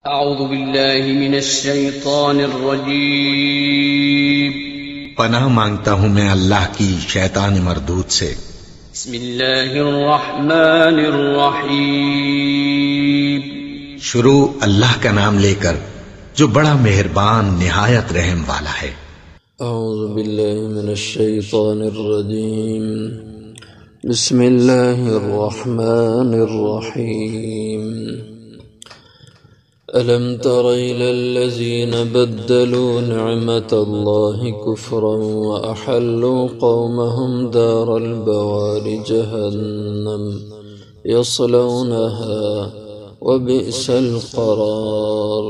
اعوذ باللہ من الشیطان الرجیم پناہ مانگتا ہوں میں اللہ کی شیطان مردود سے۔ بسم اللہ الرحمن الرحیم شروع اللہ کا نام لے کر جو بڑا مہربان نہایت رحم والا ہے۔ اعوذ باللہ من الشیطان الرجیم بسم اللہ الرحمن الرحیم ألم تر إلى الذين بدلوا نعمة الله كفرا وأحلوا قومهم دار البوار جهنم يصلونها وبئس القرار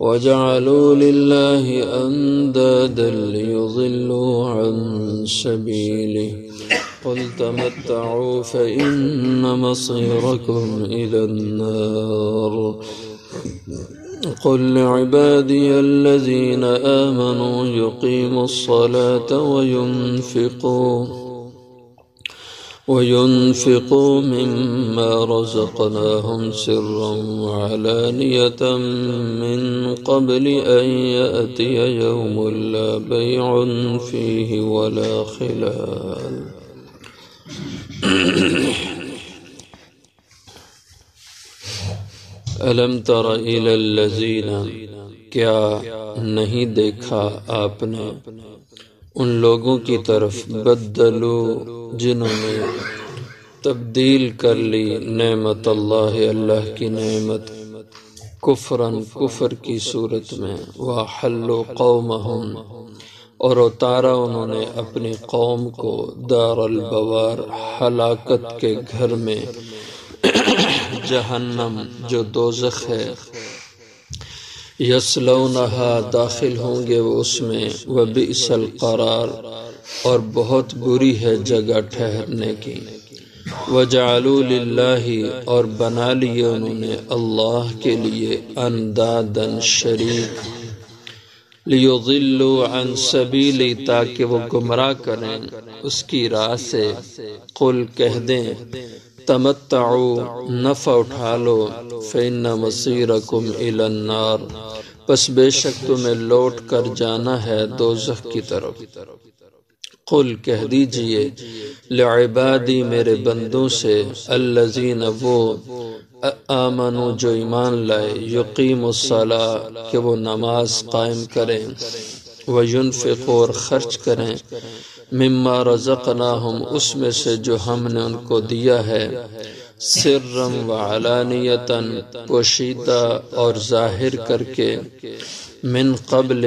وجعلوا لله أندادا ليضلوا عن سبيله قل تمتعوا فإن مصيركم إلى النار قل لعبادي الذين آمنوا يقيموا الصلاة وينفقوا مما رزقناهم سرا وعلانية من قبل أن يأتي يوم لا بيع فيه ولا خلال الم تر الی الذین، کیا نہیں دیکھا آپ نے ان لوگوں کی طرف بدلو جنہوں نے تبدیل کر لی نعمت اللہ، اللہ کی نعمت، کفراً کفر کی صورت میں، وحلوا قومہم اور اتارا انہوں نے اپنی قوم کو دار البوار ہلاکت کے گھر میں، جہنم جو دوزخ ہے، یصلونہا داخل ہوں گے وہ اس میں، وبئس القرار اور بہت بری ہے جگہ ٹھہرنے کی، وجعلوا للہ اور بنا لیے انہوں نے اللہ کے لیے انداداً شریک، لیضلوا عن سبیلی تاکہ وہ گمراہ کریں اس کی راہ سے، قل کہہ دیں تمتعوا نفع اٹھا لو، فإن مصیرکم الی النار پس بے شک تمہیں لوٹ کر جانا ہے دوزخ کی طرف، قل کہہ دیجئے لعبادی میرے بندوں سے، الذین وہ آمنوا جو ایمان لائے، یقیموا الصلاۃ کہ وہ نماز قائم کریں، وینفقوا اور خرچ کریں، مما رزقناہم اس میں سے جو ہم نے ان کو دیا ہے، سرًا وعلانیةً پوشیدہ اور ظاہر کر کے، من قبل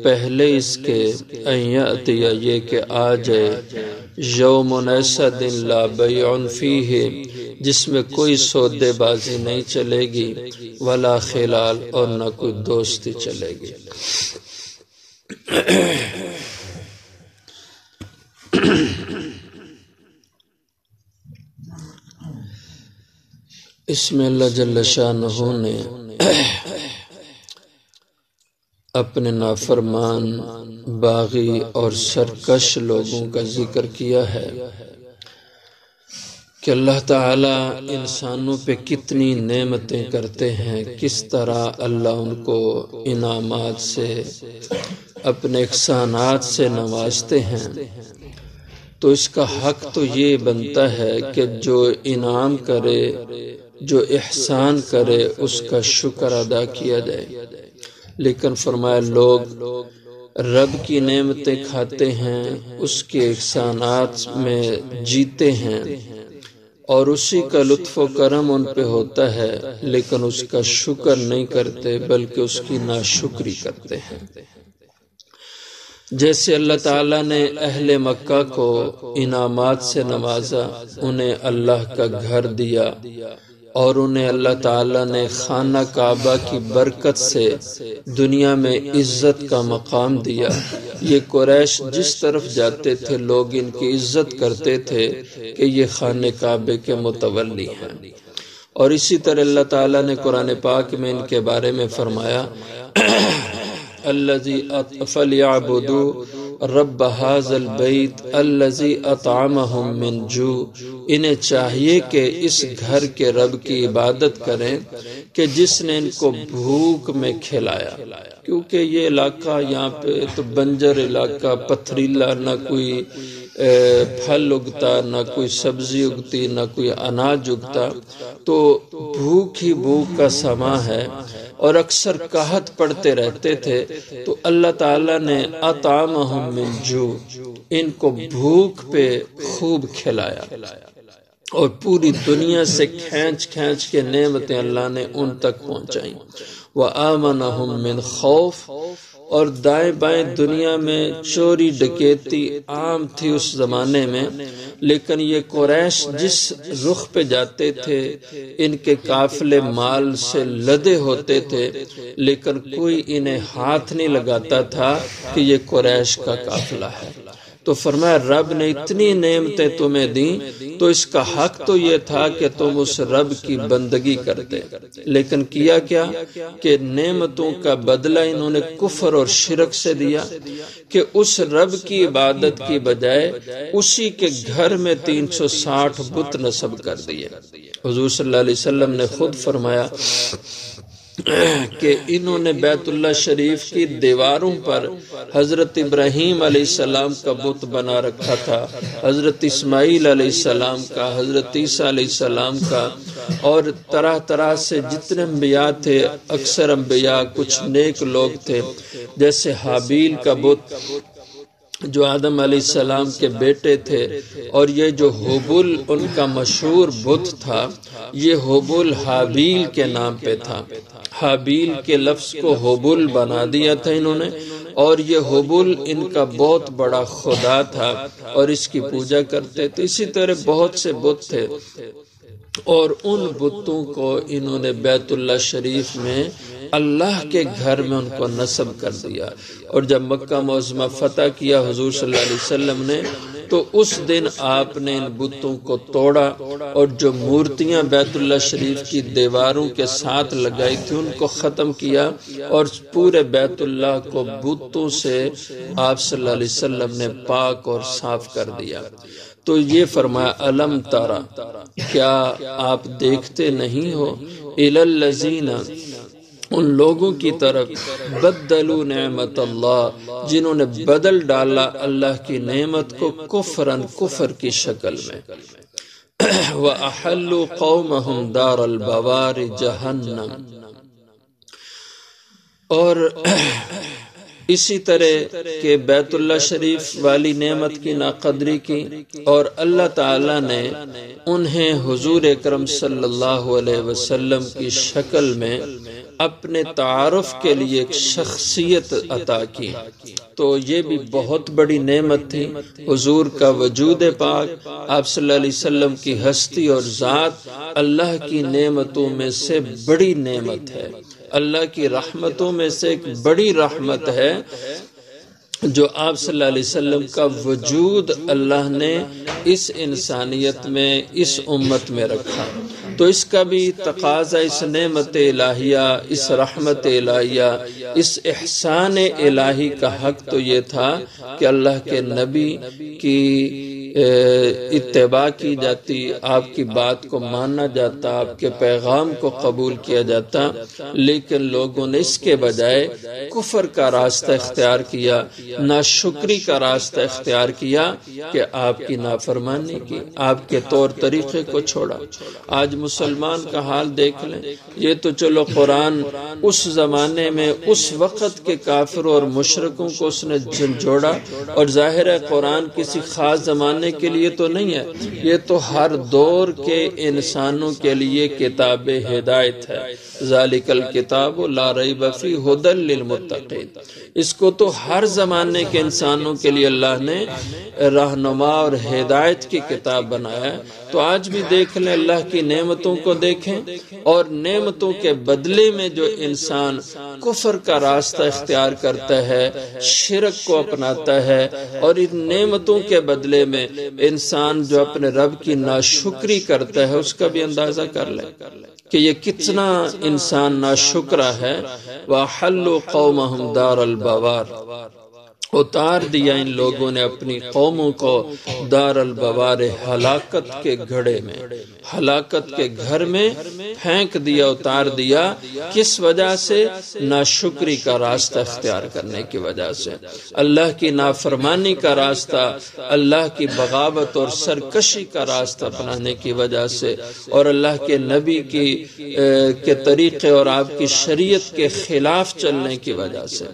پہلے اس کے، ان یأتی یہ کہ آ جائے، یوم ایسا دن لا بیع فیہ جس میں کوئی سودے بازی نہیں چلے گی، ولا خلال اور نہ کوئی دوستی چلے گی۔ اس میں اللہ جل شانہ نے اپنے نافرمان، باغی اور سرکش لوگوں کا ذکر کیا ہے کہ اللہ تعالیٰ انسانوں پہ کتنی نعمتیں کرتے ہیں، کس طرح اللہ ان کو انعامات سے، اپنے احسانات سے نوازتے ہیں، تو اس کا حق تو یہ بنتا ہے کہ جو انعام کرے، جو احسان کرے، اس کا شکر ادا کیا جائے، لیکن فرمایا لوگ رب کی نعمتیں کھاتے ہیں، اس کے احسانات میں جیتے ہیں اور اسی کا لطف و کرم ان پہ ہوتا ہے، لیکن اس کا شکر نہیں کرتے بلکہ اس کی ناشکری کرتے ہیں۔ جیسے اللہ تعالیٰ نے اہل مکہ کو انعامات سے نوازا، انہیں اللہ کا گھر دیا اور انہیں اللہ تعالیٰ نے خانہ کعبہ کی برکت سے دنیا میں عزت کا مقام دیا، یہ قریش جس طرف جاتے تھے لوگ ان کی عزت کرتے تھے کہ یہ خانہ کعبے کے متولی ہیں، اور اسی طرح اللہ تعالیٰ نے قرآن پاک میں ان کے بارے میں فرمایا الذی فلیعبدوا رب هذا البیت الذی اطعمهم من جوع، انہیں چاہیے کہ اس گھر کے رب کی عبادت کریں کہ جس نے ان کو بھوک میں کھلایا، کیونکہ یہ علاقہ یہاں پہ تو بنجر علاقہ، پتھریلا، نہ کوئی پھل اگتا، نہ کوئی سبزی اگتی، نہ کوئی اناج اگتا، تو بھوک ہی بھوک کا سما ہے اور اکثر قحط پڑتے رہتے تھے۔ تو اللہ تعالیٰ نے اطعمہم من جوع، ان کو بھوک پہ خوب کھلایا، اور پوری دنیا سے کھینچ کھینچ کے نعمتیں اللہ نے ان تک پہنچائیں۔ وَآمَنَهُم مِّن خَوْفٍ، اور دائیں بائیں دنیا میں چوری ڈکیتی عام تھی اس زمانے میں، لیکن یہ قریش جس رخ پہ جاتے تھے ان کے قافلے مال سے لدے ہوتے تھے، لیکن کوئی انہیں ہاتھ نہیں لگاتا تھا کہ یہ قریش کا قافلہ ہے۔ تو فرمایا رب نے اتنی نعمتیں تمہیں دیں تو اس کا حق تو یہ تھا کہ تم اس رب کی بندگی کرتے، لیکن کیا کیا کہ نعمتوں کا بدلہ انہوں نے کفر اور شرک سے دیا، کہ اس رب کی عبادت کی بجائے اسی کے گھر میں 360 بت نصب کر دیے۔ حضور صلی اللہ علیہ وسلم نے خود فرمایا کہ انہوں نے بیت اللہ شریف کی دیواروں پر حضرت ابراہیم علیہ السلام کا بت بنا رکھا تھا، حضرت اسماعیل علیہ السلام کا، حضرت عیسیٰ علیہ السلام کا، اور طرح طرح سے جتنے انبیاء تھے، اکثر انبیاء، کچھ نیک لوگ تھے، جیسے حابیل کا بت جو آدم علیہ السلام کے بیٹے تھے، اور یہ جو حبل ان کا مشہور بت تھا، یہ حبل حابیل کے نام پہ تھا۔ حابیل کے لفظ کو حبل بنا دیا تھا انہوں نے، اور یہ حبل ان کا بہت بڑا خدا تھا اور اس کی پوجا کرتے تھے۔ اسی طرح بہت سے بت تھے، اور ان بتوں کو انہوں نے بیت اللہ شریف میں اللہ کے گھر میں ان کو نصب کر دیا۔ اور جب مکہ معظمہ فتح کیا حضور صلی اللہ علیہ وسلم نے، تو اس دن آپ نے ان بتوں کو توڑا، اور جو مورتیاں بیت اللہ شریف کی دیواروں کے ساتھ لگائی تھی ان کو ختم کیا، اور پورے بیت اللہ کو بتوں سے آپ صلی اللہ علیہ وسلم نے پاک اور صاف کر دیا۔ تو یہ فرمایا الم تارا، کیا آپ دیکھتے نہیں ہو، الی الذین، ان لوگوں کی طرف، بدلوا نعمت اللہ، جنہوں نے بدل ڈالا اللہ کی نعمت کو کفرن، کفر کی شکل میں، وَأَحَلُّوا قَوْمَهُمْ دَارَ الْبَوَارِ جَهَنَّمَ، اور اسی طرح کہ بیت اللہ شریف والی نعمت کی ناقدری کی، اور اللہ تعالیٰ نے انہیں حضور اکرم صلی اللہ علیہ وسلم کی شکل میں اپنے تعارف کے لیے ایک شخصیت عطا کی۔ تو یہ بھی بہت بڑی نعمت تھی، حضور کا وجود پاک، آپ صلی اللہ علیہ وسلم کی ہستی اور ذات اللہ کی نعمتوں میں سے بڑی نعمت ہے، اللہ کی رحمتوں میں سے ایک بڑی رحمت ہے، جو آپ صلی اللہ علیہ وسلم کا وجود اللہ نے اس انسانیت میں، اس امت میں رکھا۔ تو اس کا بھی تقاضا اس نعمت الہیہ، اس رحمت الہیہ، اس احسان الہی کا حق تو یہ تھا کہ اللہ کے نبی کی اتباع کی جاتی، آپ کی بات کو مانا جاتا، آپ کے پیغام کو قبول کیا جاتا، لیکن لوگوں نے اس کے بجائے کفر کا راستہ اختیار کیا، ناشکری کا راستہ اختیار کیا، کہ آپ کی نافرمانی کی، آپ کے طور طریقے کو چھوڑا۔ آج مسلمان کا حال دیکھ لیں، یہ تو چلو قرآن اس زمانے میں اس وقت کے کافروں اور مشرکوں کو اس نے جھنجھوڑا، اور ظاہر ہے قرآن کسی خاص زمانے کے لیے تو نہیں ہے، یہ تو ہر دور کے انسانوں کے لیے کتاب ہدایت ہے۔ ذالک الکتاب لا ریب فیہ ھدی للمتقین، اس کو تو ہر زمانے کے انسانوں کے لیے اللہ نے رہنما اور ہدایت کی کتاب بنایا ہے۔ تو آج بھی دیکھ لیں، اللہ کی نعمتوں کو دیکھیں، اور نعمتوں کے بدلے میں جو انسان کفر کا راستہ اختیار کرتا ہے، شرک کو اپناتا ہے، اور ان نعمتوں کے بدلے میں انسان جو اپنے رب کی ناشکری کرتا ہے، اس کا بھی اندازہ کر لیں کہ یہ کتنا انسان ناشکرا ہے۔ وَأَحَلُّوا قَوْمَهُمْ دَارَ الْبَوَارِ، اتار دیا ان لوگوں نے اپنی قوموں کو دار البوار ہلاکت کے گھڑے میں، ہلاکت کے گھر میں پھینک دیا، اتار دیا۔ کس وجہ سے؟ ناشکری کا راستہ اختیار کرنے کی وجہ سے، اللہ کی نافرمانی کا راستہ، اللہ کی بغاوت اور سرکشی کا راستہ اپنانے کی وجہ سے، اور اللہ کے نبی کے طریقے اور آپ کی شریعت کے خلاف چلنے کی وجہ سے۔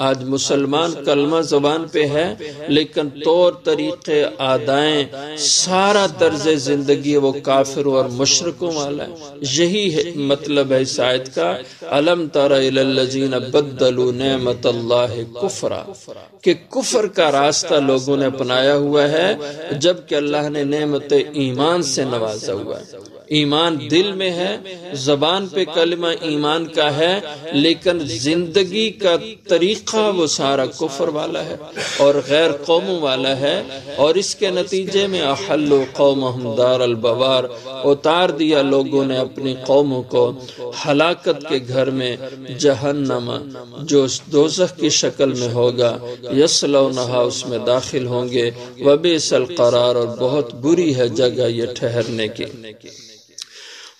آج مسلمان کلمہ زبان پہ ہے لیکن طور طریقے، عادائیں، سارا طرز زندگی وہ کافروں اور مشرکوں والا ہے۔ یہی مطلب ہے اس آیت کا، الم تر الی الذین بدلوا نعمت اللہ کفرا، کہ کفر کا راستہ لوگوں نے اپنایا ہوا ہے جبکہ اللہ نے نعمت ایمان سے نوازا ہوا ہے۔ ایمان دل میں ہے، زبان پہ کلمہ ایمان کا ہے، لیکن زندگی کا طریقہ وہ سارا کفر والا ہے اور غیر قوموں والا ہے، اور اس کے نتیجے میں احلوا قومہم دار البوار، اتار دیا لوگوں نے اپنی قوموں کو ہلاکت کے گھر میں، جہنم جو دوزخ کی شکل میں ہوگا، یصلونہا اس میں داخل ہوں گے، وبئس القرار اور بہت بری ہے جگہ یہ ٹھہرنے کی۔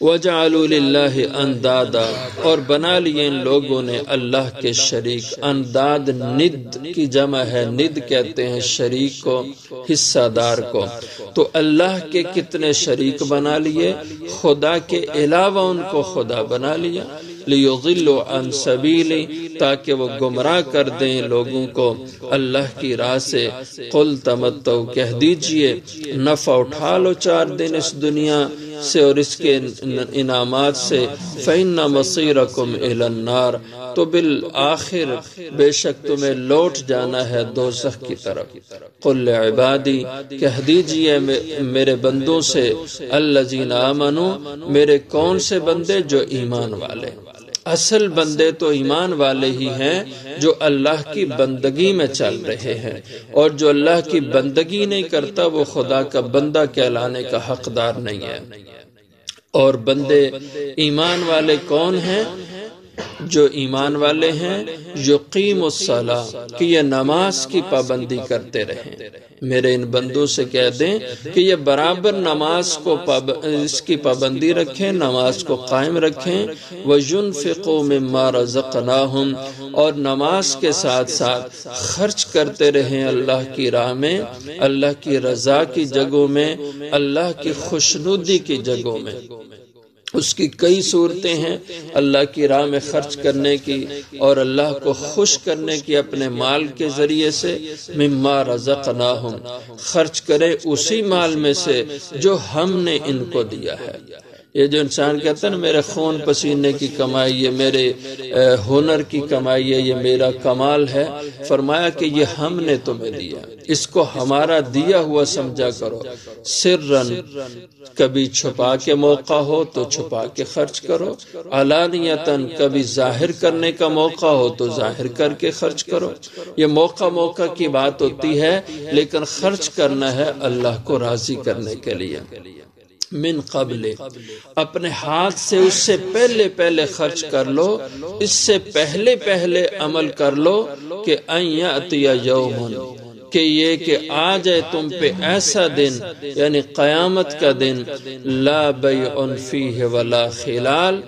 وَجَعَلُوا لِلَّهِ أَنْدَادًا، اور بنا لیے ان لوگوں نے اللہ کے شریک۔ انداد ند کی جمع ہے، ند کہتے ہیں شریک کو، حصہ دار کو۔ تو اللہ کے کتنے شریک بنا لیے، خدا کے علاوہ ان کو خدا بنا لیا۔ لِيُضِلُّوا عَنْ سَبِيلِ، تاکہ وہ گمراہ کر دیں لوگوں کو اللہ کی راہ سے۔ قُلْ تَمَتَّعُوا، کہہ دیجئے نفع اٹھا لو 4 دن اس دنیا سے اور اس کے انعامات سے، فَإِنَّ مَصِيرَكُمْ إِلَى النَّارِ، تو بالآخر بے شک تمہیں لوٹ جانا ہے دوزخ کی طرف۔ قُلْ لِعِبَادِي، کہہ دیجئے میرے بندوں سے، الَّذِينَ آمَنُوا، میرے کون سے بندے؟ جو ایمان والے۔ اصل بندے تو ایمان والے ہی ہیں جو اللہ کی بندگی میں چل رہے ہیں، اور جو اللہ کی بندگی نہیں کرتا وہ خدا کا بندہ کہلانے کا حقدار نہیں ہے۔ اور بندے ایمان والے کون ہیں؟ جو ایمان والے ہیں یقیم الصلاۃ، کہ یہ نماز کی پابندی کرتے رہیں۔ میرے ان بندوں سے کہہ دیں کہ یہ برابر نماز کو اس کی پابندی رکھیں، نماز کو قائم رکھیں۔ وَيُنْفِقُوا مِمَّا رَزَقْنَاهُمْ، اور نماز کے ساتھ ساتھ خرچ کرتے رہیں اللہ کی راہ میں، اللہ کی رضا کی جگہوں میں، اللہ کی خوشنودی کی جگہوں میں۔ اس کی کئی صورتیں ہیں اللہ کی راہ میں خرچ کرنے کی اور اللہ کو خوش کرنے کی اپنے مال کے ذریعے سے۔ مما رزقناہم، خرچ کرے اسی مال میں سے جو ہم نے ان کو دیا ہے۔ یہ جو انسان کہتا ہے نا میرے خون پسینے کی کمائی، یہ میرے ہنر کی کمائی ہے، یہ میرا کمال ہے، فرمایا کہ یہ ہم نے تمہیں دیا، اس کو ہمارا دیا ہوا سمجھا کرو۔ سرن، کبھی چھپا کے موقع ہو تو چھپا کے خرچ کرو، علانیتاً، کبھی ظاہر کرنے کا موقع ہو تو ظاہر کر کے خرچ کرو۔ یہ موقع کی بات ہوتی ہے، لیکن خرچ کرنا ہے اللہ کو راضی کرنے کے لیے۔ من قبل، اپنے ہاتھ سے اس سے پہلے خرچ کر لو، اس سے پہلے عمل کر لو کہ ان یاتی یوم، کہ یہ کہ آ جائے تم پہ ایسا دن، یعنی قیامت کا دن، لا بیع فیہ ولا خلال،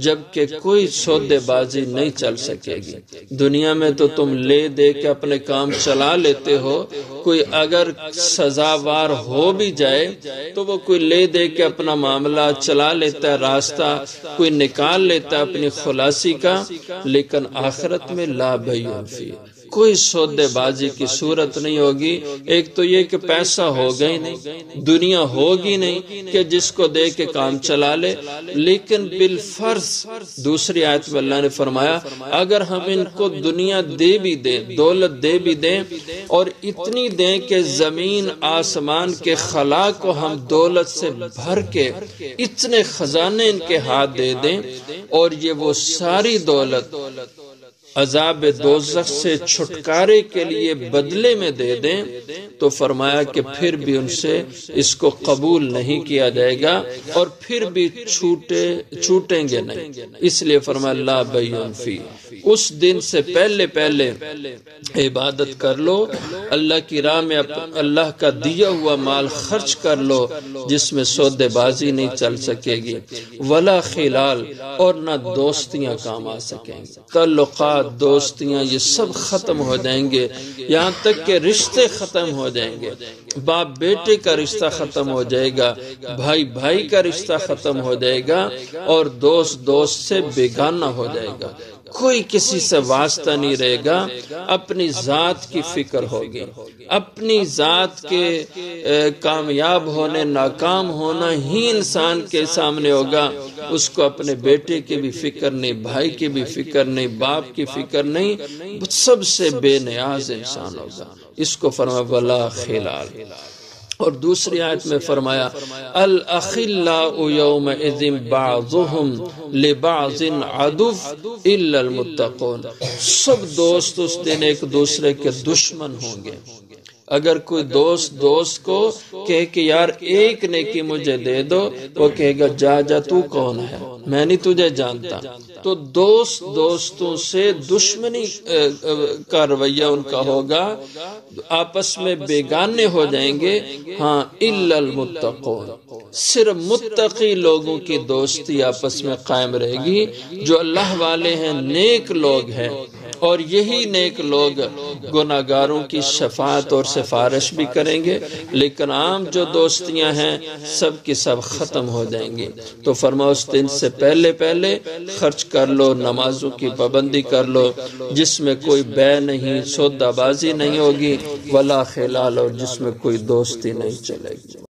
جبکہ کوئی سودے بازی نہیں چل سکے گی۔ دنیا میں تو تم لے دے کے اپنے کام چلا لیتے ہو، کوئی اگر سزاوار ہو بھی جائے تو وہ کوئی لے دے کے اپنا معاملہ چلا لیتا ہے، راستہ کوئی نکال لیتا ہے اپنی خلاصی کا، لیکن آخرت میں لا بیع فیہ، کوئی سودے بازی کی صورت نہیں ہوگی۔ ایک تو یہ کہ پیسہ ہوگا ہی نہیں، دنیا ہوگی نہیں کہ جس کو دے کے کام چلا لے، لیکن بالفرض دوسری آیت میں اللہ نے فرمایا اگر ہم ان کو دنیا دے بھی دیں، دولت دے بھی دیں، اور اتنی دیں کہ زمین آسمان کے خلا کو ہم دولت سے بھر کے اتنے خزانے ان کے ہاتھ دے دیں، اور یہ وہ ساری دولت عذاب دوزخ سے چھٹکارے کے لیے بدلے میں دے دیں تو فرمایا کہ پھر بھی ان سے اس کو قبول نہیں کیا جائے گا اور پھر بھی چھوٹیں گے نہیں. اس لیے فرمایا لا بیع فی، اس دن سے پہلے عبادت کر لو، اللہ کی راہ میں اللہ کا دیا ہوا مال خرچ کر لو جس میں سودے بازی نہیں چل سکے گی، ولا خلال، اور نہ دوستیاں کام آ سکیں گی. تعلقات، دوستیاں، یہ سب ختم ہو جائیں گے، یہاں تک کہ رشتے ختم ہو جائیں گے. باپ بیٹے کا رشتہ ختم ہو جائے گا، بھائی بھائی کا رشتہ ختم ہو جائے گا، اور دوست سے بیگانہ ہو جائے گا. کوئی کسی سے واسطہ نہیں رہے گا، اپنی ذات کی فکر ہوگی، اپنی ذات کے کامیاب ہونے ناکام ہونا ہی انسان کے سامنے ہوگا. اس کو اپنے بیٹے کی بھی فکر نہیں، بھائی کی بھی فکر نہیں، باپ کی فکر نہیں، سب سے بے نیاز انسان ہوگا. اس کو فرمایا ولا خلال. اور دوسری آیت میں فرمایا الاخلاء یومئذ بعضهم لبعض عدو الا المتقون. سب دوست اس دن ایک دوسرے کے دشمن ہوں گے. اگر کوئی دوست کو کہے کہ یار ایک نیکی مجھے دے دو، وہ کہے گا جا تو کون ہے، میں نہیں تجھے جانتا. تو دوستوں سے دشمنی کا رویہ ان کا ہوگا، آپس میں بیگانے ہو جائیں گے. ہاں الا المتقون، صرف متقی لوگوں کی دوستی آپس میں قائم رہے گی، جو اللہ والے ہیں، نیک لوگ ہیں. اور یہی نیک لوگ گناہگاروں کی شفاعت اور سفارش بھی کریں گے. لیکن عام جو دوستیاں ہیں سب کی سب ختم ہو جائیں گی. تو فرماؤ اس دن سے پہلے خرچ کر لو، نمازوں کی پابندی کر لو جس میں کوئی بے نہیں، سودا بازی نہیں ہوگی، ولا خلال، اور جس میں کوئی دوستی نہیں چلے گی.